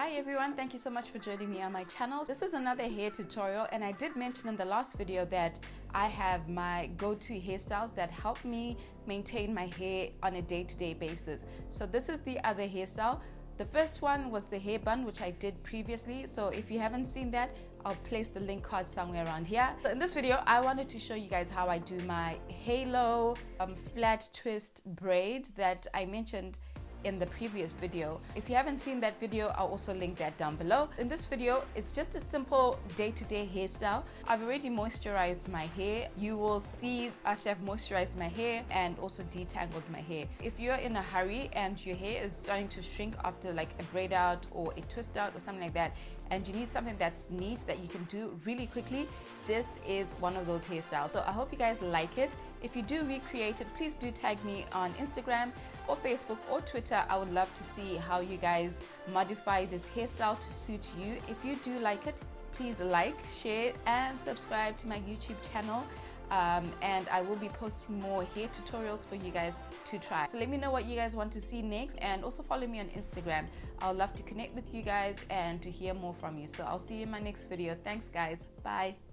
Hi everyone, thank you so much for joining me on my channel. This is another hair tutorial, and I did mention in the last video that I have my go-to hairstyles that help me maintain my hair on a day-to-day basis. So this is the other hairstyle. The first one was the hair bun, which I did previously. So if you haven't seen that, I'll place the link card somewhere around here. So in this video, I wanted to show you guys how I do my halo flat twist braid that I mentioned in the previous video. If you haven't seen that video, I'll also link that down below. In this video, it's just a simple day-to-day hairstyle. I've already moisturized my hair. You will see after I've moisturized my hair and also detangled my hair. If you're in a hurry and your hair is starting to shrink after like a braid out or a twist out or something like that, and you need something that's neat that you can do really quickly, this is one of those hairstyles. So I hope you guys like it. If you do recreate it, please do tag me on Instagram or Facebook or Twitter. I would love to see how you guys modify this hairstyle to suit you. If you do like it, please like, share, and subscribe to my YouTube channel. And I will be posting more hair tutorials for you guys to try. So let me know what you guys want to see next, and also follow me on Instagram. I'll love to connect with you guys and to hear more from you. So I'll see you in my next video. Thanks guys. Bye.